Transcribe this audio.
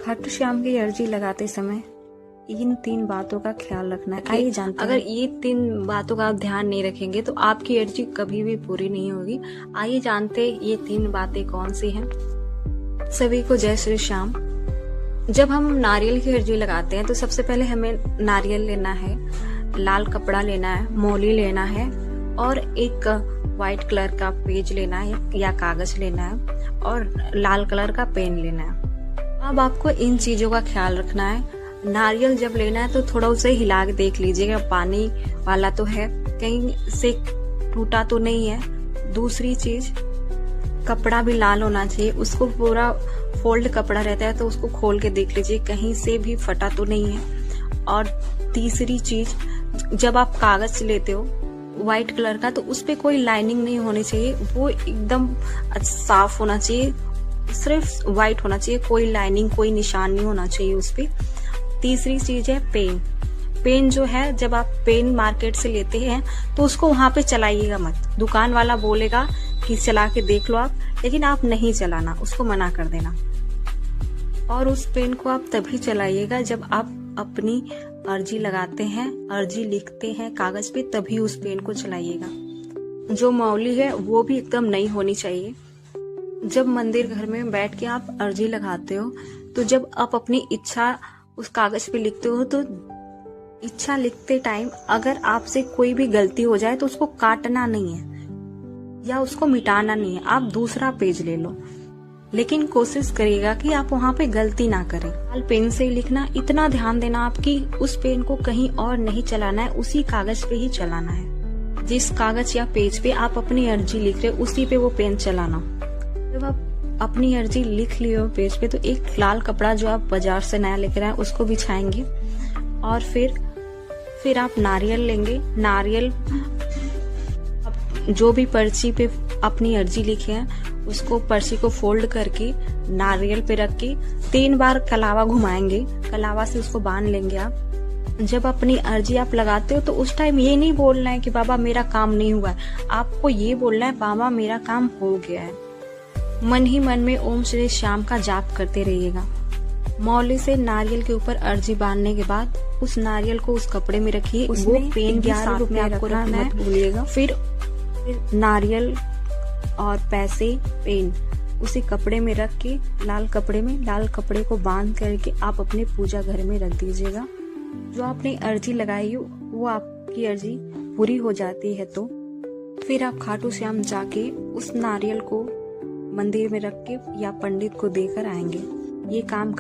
खाटू श्याम की अर्जी लगाते समय इन 3 बातों का ख्याल रखना है। आइए जानते हैं। अगर ये 3 बातों का आप ध्यान नहीं रखेंगे तो आपकी अर्जी कभी भी पूरी नहीं होगी। आइए जानते हैं ये 3 बातें कौन सी हैं। सभी को जय श्री श्याम। जब हम नारियल की अर्जी लगाते हैं तो सबसे पहले हमें नारियल लेना है, लाल कपड़ा लेना है, मौली लेना है और एक व्हाइट कलर का पेज लेना है या कागज लेना है और लाल कलर का पेन लेना है। अब आपको इन चीजों का ख्याल रखना है। नारियल जब लेना है तो थोड़ा उसे हिला के देख लीजिएगा, पानी वाला तो है, कहीं से टूटा तो नहीं है। दूसरी चीज, कपड़ा भी लाल होना चाहिए, उसको पूरा फोल्ड कपड़ा रहता है तो उसको खोल के देख लीजिए कहीं से भी फटा तो नहीं है। और तीसरी चीज, जब आप कागज लेते हो व्हाइट कलर का तो उस पे कोई लाइनिंग नहीं होनी चाहिए, वो एकदम साफ होना चाहिए, सिर्फ व्हाइट होना चाहिए, कोई लाइनिंग कोई निशान नहीं होना चाहिए उस पे। तीसरी चीज है पेन। पेन जो है, जब आप पेन मार्केट से लेते हैं तो उसको वहां पे चलाइएगा मत। दुकान वाला बोलेगा कि चला के देख लो आप, लेकिन आप नहीं चलाना, उसको मना कर देना। और उस पेन को आप तभी चलाइएगा जब आप अपनी अर्जी लगाते हैं, अर्जी लिखते हैं कागज पे, तभी उस पेन को चलाइएगा। जो मौली है वो भी एकदम नई होनी चाहिए। जब मंदिर घर में बैठ के आप अर्जी लगाते हो तो जब आप अपनी इच्छा उस कागज पे लिखते हो तो इच्छा लिखते टाइम अगर आपसे कोई भी गलती हो जाए तो उसको काटना नहीं है या उसको मिटाना नहीं है, आप दूसरा पेज ले लो, लेकिन कोशिश करिएगा कि आप वहाँ पे गलती ना करें। लाल पेन से लिखना, इतना ध्यान देना आप कि उस पेन को कहीं और नहीं चलाना है, उसी कागज पे ही चलाना है। जिस कागज या पेज पे आप अपनी अर्जी लिख रहे हो उसी पे वो पेन चलाना। जब आप अपनी अर्जी लिख लियो पेज पे तो एक लाल कपड़ा जो आप बाजार से नया लेकर आए उसको बिछाएंगे और फिर आप नारियल लेंगे। नारियल जो भी पर्ची पे अपनी अर्जी लिखे हैं उसको पर्ची को फोल्ड करके नारियल पे रख के 3 बार कलावा घुमाएंगे, कलावा से उसको बांध लेंगे आप। जब अपनी अर्जी आप लगाते हो तो उस टाइम ये नहीं बोलना है कि बाबा मेरा काम नहीं हुआ है, आपको ये बोलना है बाबा मेरा काम हो गया है। मन ही मन में ओम श्री श्याम का जाप करते रहिएगा। मौली से नारियल के ऊपर अर्जी बांधने के बाद उस नारियल को उस कपड़े में रखिए, वो पेन भी साथ में आपको रखना है, भूलिएगा। फिर नारियल और पैसे, पेन उसी कपड़े में रख के लाल कपड़े को बांध करके आप अपने पूजा घर में रख दीजिएगा। जो आपने अर्जी लगाई हो वो आपकी अर्जी पूरी हो जाती है तो फिर आप खाटू श्याम जाके उस नारियल को मंदिर में रख के या पंडित को देकर आएंगे। ये काम कर